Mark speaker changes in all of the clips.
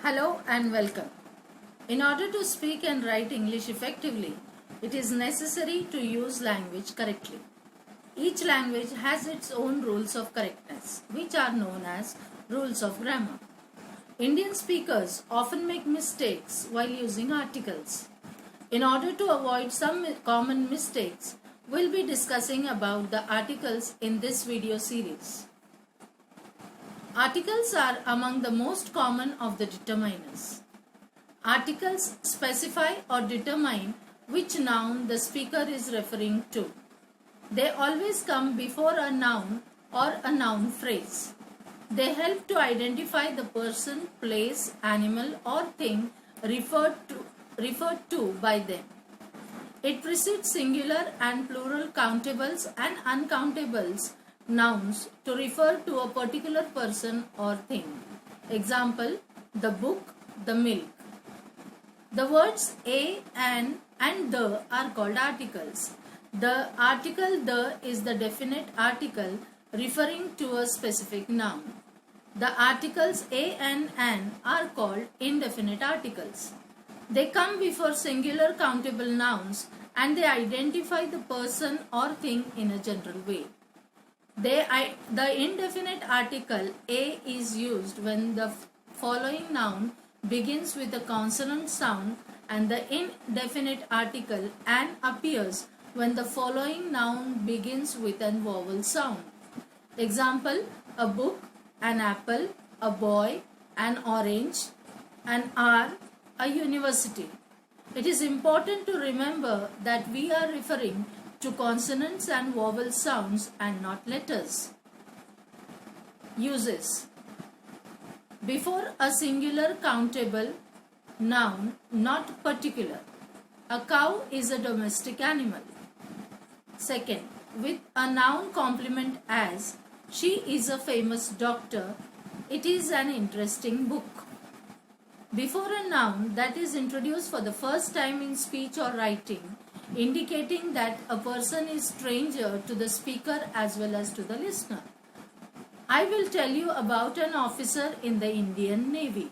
Speaker 1: Hello and welcome. In order to speak and write English effectively, it is necessary to use language correctly. Each language has its own rules of correctness, which are known as rules of grammar. Indian speakers often make mistakes while using articles. In order to avoid some common mistakes, we'll be discussing about the articles in this video series. Articles are among the most common of the determiners. Articles specify or determine which noun the speaker is referring to. They always come before a noun or a noun phrase. They help to identify the person, place, animal or thing referred to by them. It precedes singular and plural countables and uncountables nouns to refer to a particular person or thing. Example, the book, the milk. The words a, an and the are called articles. The article the is the definite article referring to a specific noun. The articles a and an are called indefinite articles. They come before singular countable nouns and they identify the person or thing in a general way. The indefinite article a is used when the following noun begins with a consonant sound, and the indefinite article an appears when the following noun begins with an vowel sound. Example, a book, an apple, a boy, an orange, an hour, a university. It is important to remember that we are referring to consonants and vowel sounds and not letters. Uses. Before a singular countable noun, not particular. A cow is a domestic animal. Second, with a noun complement as she is a famous doctor, it is an interesting book. Before a noun that is introduced for the first time in speech or writing, indicating that a person is stranger to the speaker as well as to the listener. I will tell you about an officer in the Indian Navy.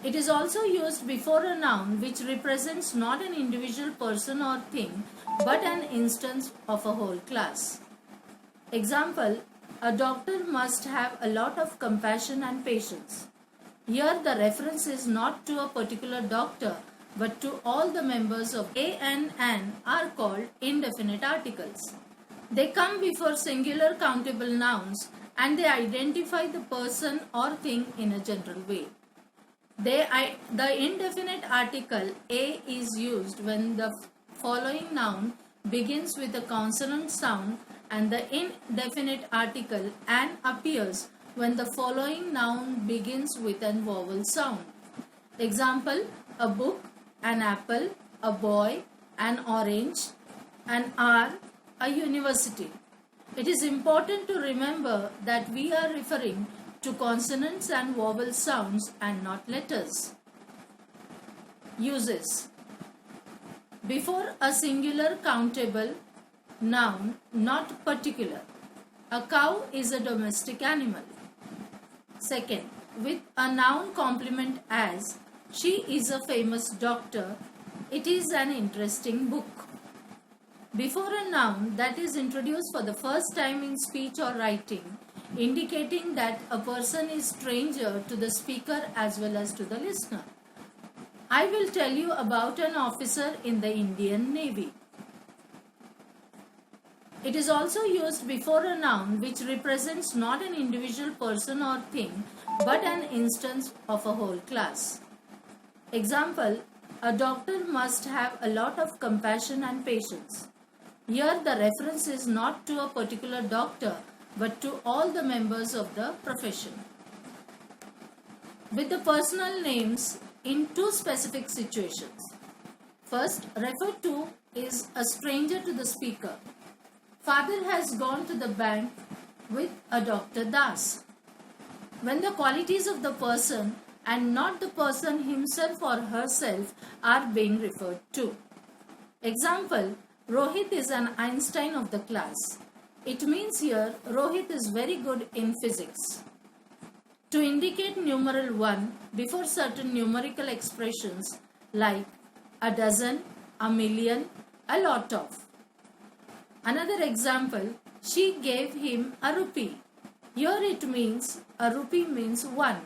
Speaker 1: It is also used before a noun which represents not an individual person or thing but an instance of a whole class. Example, a doctor must have a lot of compassion and patience. Here the reference is not to a particular doctor but to all the members of a and an are called indefinite articles. They come before singular countable nouns and they identify the person or thing in a general way. The indefinite article a is used when the following noun begins with a consonant sound, and the indefinite article an appears when the following noun begins with an vowel sound. Example, a book, an apple, a boy, an orange, an hour, a university. It is important to remember that we are referring to consonants and vowel sounds and not letters. Uses. Before a singular countable noun, not particular. A cow is a domestic animal. Second, with a noun complement as she is a famous doctor, it is an interesting book. Before a noun that is introduced for the first time in speech or writing, indicating that a person is stranger to the speaker as well as to the listener. I will tell you about an officer in the Indian Navy. It is also used before a noun which represents not an individual person or thing but an instance of a whole class. Example, a doctor must have a lot of compassion and patience. Here the reference is not to a particular doctor but to all the members of the profession. With the personal names in two specific situations. First, referred to is a stranger to the speaker. Father has gone to the bank with a Dr. Das. When the qualities of the person and not the person himself or herself are being referred to. Example, Rohit is an Einstein of the class. It means here Rohit is very good in physics. to indicate numeral 1 before certain numerical expressions like a dozen, a million, a lot of. Another example, she gave him a rupee. Here it means a rupee means 1.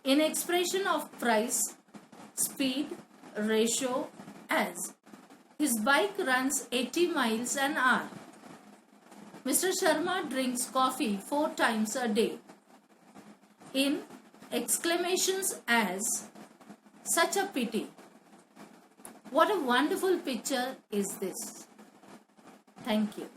Speaker 1: In expression of price, speed, ratio, as his bike runs 80 miles an hour. Mr. Sharma drinks coffee 4 times a day. In exclamations as such a pity. What a wonderful picture is this. Thank you.